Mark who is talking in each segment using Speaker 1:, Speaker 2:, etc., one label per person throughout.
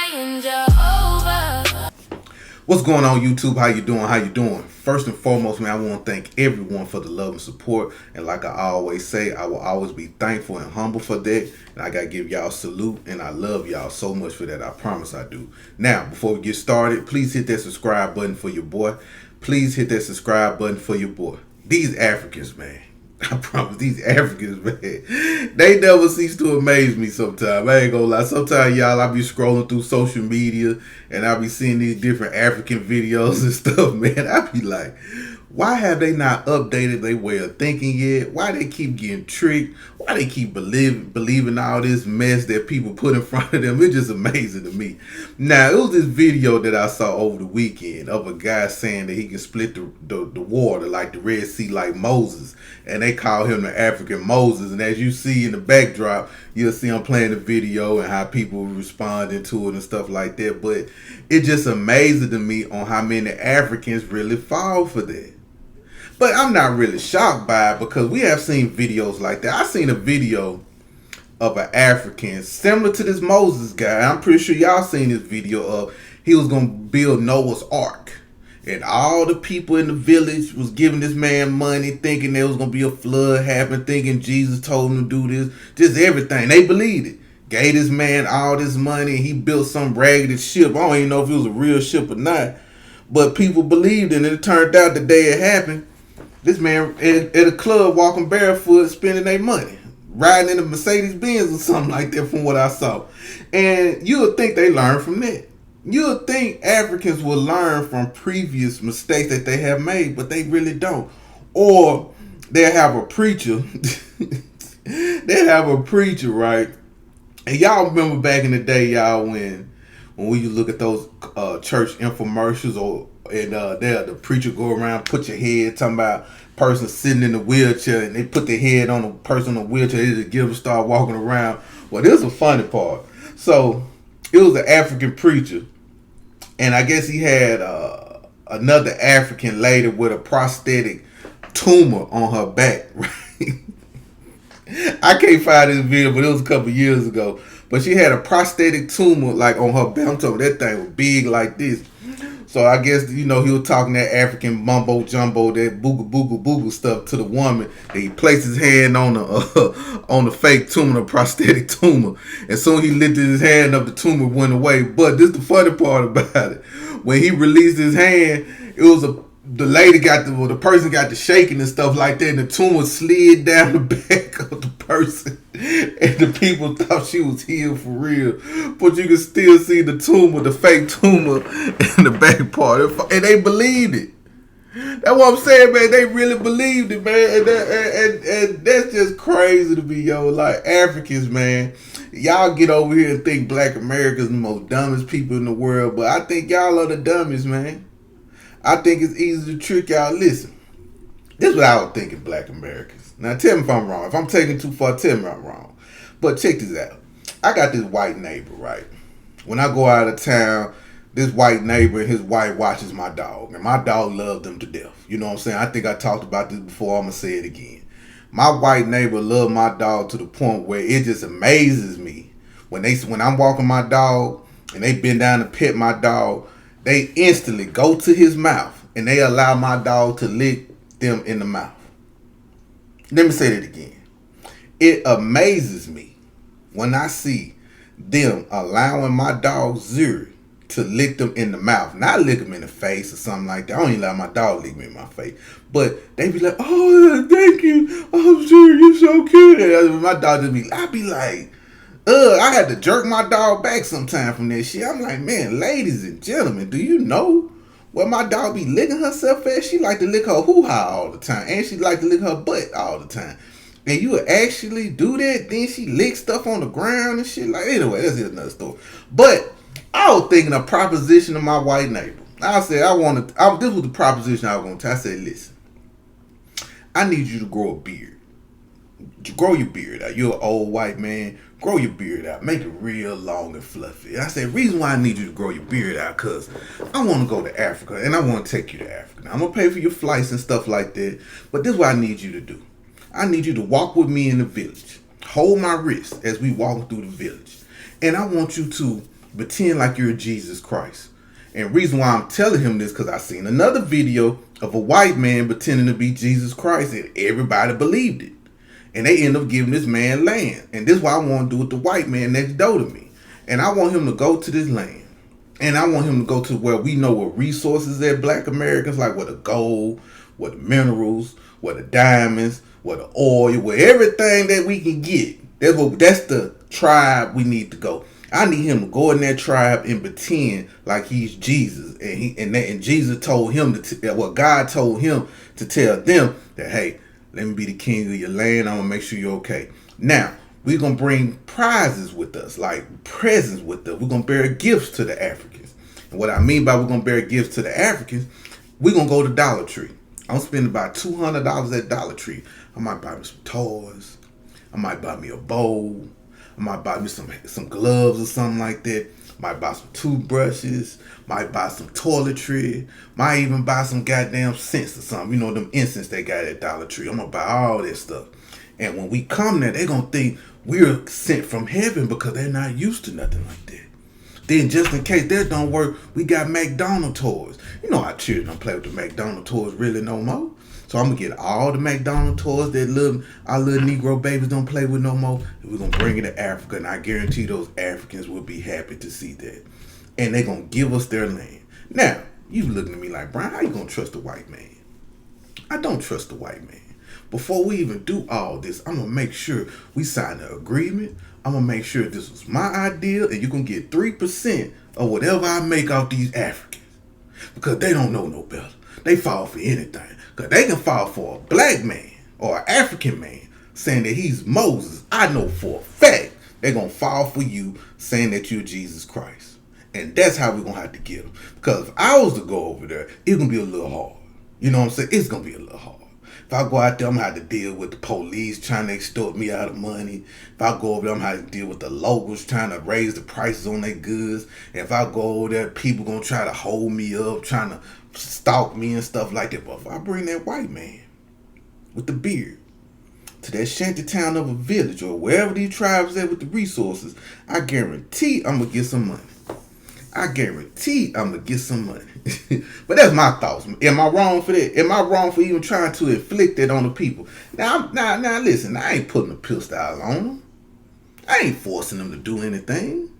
Speaker 1: praying Jehovah.
Speaker 2: What's going on, YouTube? How you doing? How you doing? First and foremost, man, I want to thank everyone for the love and support. And like I always say, I will always be thankful and humble for that. And I got to give y'all a salute. And I love y'all so much for that. I promise I do. Now, before we get started, please hit that subscribe button for your boy. Please hit that subscribe button for your boy. These Africans, man. I promise, these Africans, man, they never cease to amaze me sometimes. I ain't gonna lie. Sometimes, y'all, I be scrolling through social media and I be seeing these different African videos and stuff, man. I be like, why have they not updated their way of thinking yet? Why they keep getting tricked? Why they keep believing all this mess that people put in front of them? It's just amazing to me. Now, it was this video that I saw over the weekend of a guy saying that he can split the water like the Red Sea like Moses. And they call him the African Moses. And as you see in the backdrop, you'll see him playing the video and how people responding to it and stuff like that. But it's just amazing to me on how many Africans really fall for that. But I'm not really shocked by it because we have seen videos like that. I seen a video of an African similar to this Moses guy. I'm pretty sure y'all seen this video of he was going to build Noah's Ark. And all the people in the village was giving this man money, thinking there was going to be a flood happen, thinking Jesus told him to do this. Just everything. They believed it. Gave this man all this money. And he built some raggedy ship. I don't even know if it was a real ship or not. But people believed it. And it turned out the day it happened, this man at a club walking barefoot, spending their money, riding in a Mercedes Benz or something like that from what I saw. And you would think they learned from that. You would think Africans will learn from previous mistakes that they have made, but they really don't. Or they'll have a preacher. They'll have a preacher, right? And y'all remember back in the day, y'all, when we look at those church infomercials and the preacher go around, put your head, talking about person sitting in the wheelchair, and they put their head on a person in a wheelchair, they just give them start walking around. Well, this is a funny part. So it was an African preacher, and I guess he had another African lady with a prosthetic tumor on her back, right? I can't find this video, but it was a couple years ago. But she had a prosthetic tumor like on her back. I'm talking, that thing was big like this. So I guess, he was talking that African mumbo jumbo, that booga booga booga stuff to the woman. And he placed his hand on the fake tumor, the prosthetic tumor. And soon he lifted his hand up, the tumor went away. But this is the funny part about it. When he released his hand, it was the person got the shaking and stuff like that, and the tumor slid down the back of the person, and the people thought she was healed for real. But you can still see the tumor, the fake tumor, in the back part, and they believed it. That's what I'm saying, man. They really believed it, man, and that's just crazy to me, yo. Like Africans, man, y'all get over here and think Black Americans the most dumbest people in the world, but I think y'all are the dumbest, man. I think it's easy to trick y'all. Listen, this is what I was thinking, Black Americans. Now, tell me if I'm wrong. If I'm taking too far, tell me I'm wrong. But check this out. I got this white neighbor, right? When I go out of town, this white neighbor and his wife watches my dog. And my dog loves them to death. You know what I'm saying? I think I talked about this before. I'm going to say it again. My white neighbor loves my dog to the point where it just amazes me. When I'm walking my dog and they bend down to pet my dog, they instantly go to his mouth and they allow my dog to lick them in the mouth. Let me say that again. It amazes me when I see them allowing my dog Zuri to lick them in the mouth. Not lick them in the face or something like that. I don't even allow my dog lick me in my face. But they be like, oh, thank you. Oh, Zuri, you're so cute. And my dog I'd be like, I had to jerk my dog back sometime from that shit. I'm like, man, ladies and gentlemen, do you know where my dog be licking herself at? She like to lick her hoo-ha all the time. And she like to lick her butt all the time. And you would actually do that? Then she lick stuff on the ground and shit. Like, anyway, that's another story. But I was thinking a proposition of my white neighbor. I said, this was the proposition I was going to tell. I said, listen, I need you to grow a beard. Grow your beard out. You're an old white man. Grow your beard out. Make it real long and fluffy. I said, reason why I need you to grow your beard out, because I want to go to Africa, and I want to take you to Africa. Now, I'm going to pay for your flights and stuff like that, but this is what I need you to do. I need you to walk with me in the village. Hold my wrist as we walk through the village. And I want you to Pretend like you're Jesus Christ. And reason why I'm telling him this, because I seen another video of a white man pretending to be Jesus Christ, and everybody believed it. And they end up giving this man land. And this is what I want to do with the white man next door to me. And I want him to go to this land. And I want him to go to where we know what resources at, black Americans, like where the gold, where the minerals, where the diamonds, where the oil, where everything that we can get. That's the tribe we need to go. I need him to go in that tribe and pretend like he's Jesus, and Jesus told him God told him to tell them that, hey, let me be the king of your land. I'm gonna make sure you're okay. Now we're gonna bring prizes with us, like presents with us. We're gonna bear gifts to the Africans, and what I mean by we're gonna bear gifts to the Africans, we're gonna go to Dollar Tree. I'm spending about $200 at Dollar Tree. I might buy me some toys. I might buy me a bowl. I might buy me some gloves or something like that. Might buy some toothbrushes. Might buy some toiletry. Might even buy some goddamn scents or something. You know, them incense they got at Dollar Tree. I'm going to buy all that stuff. And when we come there, they're going to think we're sent from heaven because they're not used to nothing like that. Then just in case that don't work, we got McDonald's toys. You know our children don't play with the McDonald's toys really no more. So I'm gonna get all the McDonald's toys that our little Negro babies don't play with no more. And we're gonna bring it to Africa, and I guarantee those Africans will be happy to see that. And they're gonna give us their land. Now, you looking at me like, Brian, how you gonna trust the white man? I don't trust the white man. Before we even do all this, I'm gonna make sure we sign an agreement. I'm gonna make sure this was my idea, and you're gonna get 3% of whatever I make off these Africans. Because they don't know no better. They fall for anything. Because they can fall for a black man or an African man saying that he's Moses. I know for a fact they're going to fall for you saying that you're Jesus Christ. And that's how we're going to have to get them. Because if I was to go over there, it's going to be a little hard. You know what I'm saying? It's going to be a little hard. If I go out there, I'm going to have to deal with the police trying to extort me out of money. If I go over there, I'm going to have to deal with the locals trying to raise the prices on their goods. And if I go over there, people going to try to hold me up, trying to stalk me and stuff like that. But if I bring that white man with the beard to that shantytown of a village or wherever these tribes at with the resources, I guarantee I'm going to get some money. I guarantee I'm going to get some money. But that's my thoughts. Am I wrong for that? Am I wrong for even trying to inflict that on the people? Now listen, I ain't putting a pistol on them. I ain't forcing them to do anything.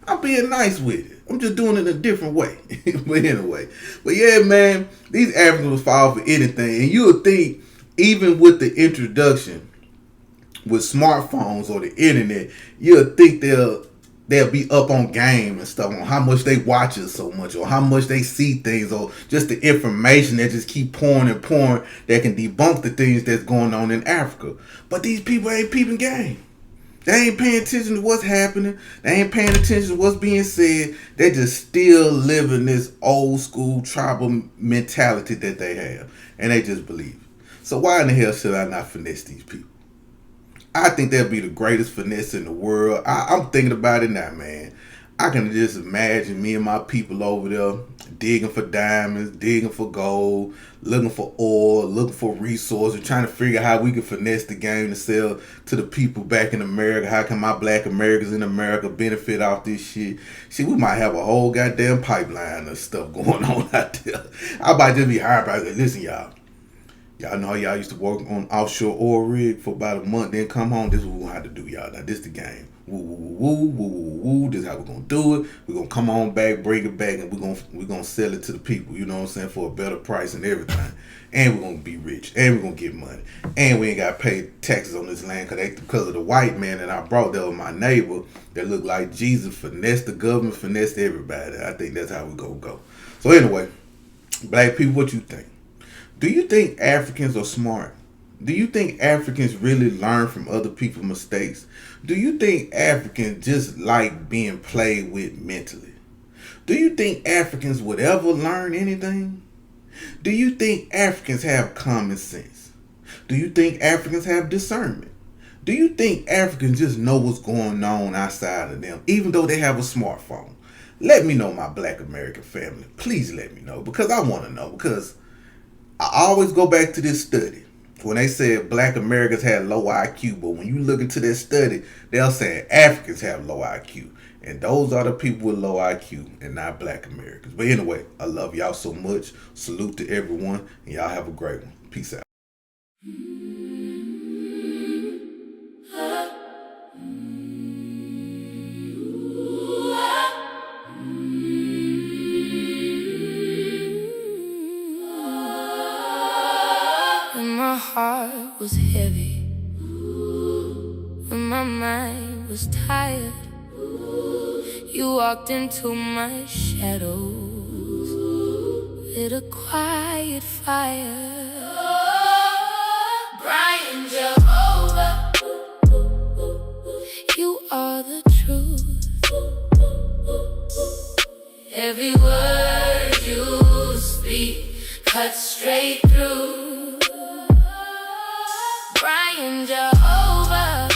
Speaker 2: I'm being nice with it. I'm just doing it a different way. But anyway. But yeah, man, these Africans will fall for anything. And you'll think, even with the introduction with smartphones or the internet, you'll think they'll be up on game and stuff, on how much they watch us so much, or how much they see things, or just the information that just keep pouring and pouring that can debunk the things that's going on in Africa. But these people ain't peeping game. They ain't paying attention to what's happening. They ain't paying attention to what's being said. They just still living this old school tribal mentality that they have. And they just believe it. So why in the hell should I not finesse these people? I think that'll be the greatest finesse in the world. I'm thinking about it now, man. I can just imagine me and my people over there digging for diamonds, digging for gold, looking for oil, looking for resources, trying to figure out how we can finesse the game to sell to the people back in America. How can my black Americans in America benefit off this shit? See, we might have a whole goddamn pipeline of stuff going on out there. I might just be hired by it. Listen, y'all. Y'all know how y'all used to work on offshore oil rig for about a month, then come home. This is what we're going to have to do, y'all. Now, this the game. Woo, woo, woo, woo, woo, woo. This is how we're going to do it. We're going to come on back, bring it back, and we're gonna sell it to the people, you know what I'm saying, for a better price and everything. And we're going to be rich. And we're going to get money. And we ain't got to pay taxes on this land because of the white man that I brought there with my neighbor that looked like Jesus, finessed the government, finessed everybody. I think that's how we're going to go. So anyway, black people, what you think? Do you think Africans are smart? Do you think Africans really learn from other people's mistakes? Do you think Africans just like being played with mentally? Do you think Africans would ever learn anything? Do you think Africans have common sense? Do you think Africans have discernment? Do you think Africans just know what's going on outside of them, even though they have a smartphone? Let me know, my black American family. Please let me know, because I want to know, because I always go back to this study when they said black Americans had low IQ, but when you look into this study, they'll say Africans have low IQ. And those are the people with low IQ and not black Americans. But anyway, I love y'all so much. Salute to everyone. And y'all have a great one. Peace out.
Speaker 1: When my heart was heavy, when my mind was tired, you walked into my shadows, lit a quiet fire. Brian Jehovah, you are the truth. Every word you speak cuts straight through. Brian Jehovah,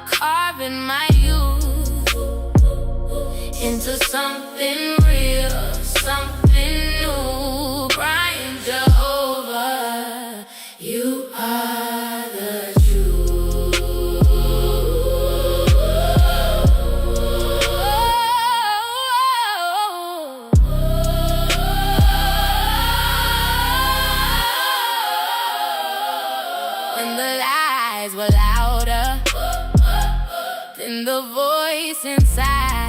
Speaker 1: carving my youth into something real, something new. Brian Jehovah, you are the truth. When the lies were louder than the voice inside,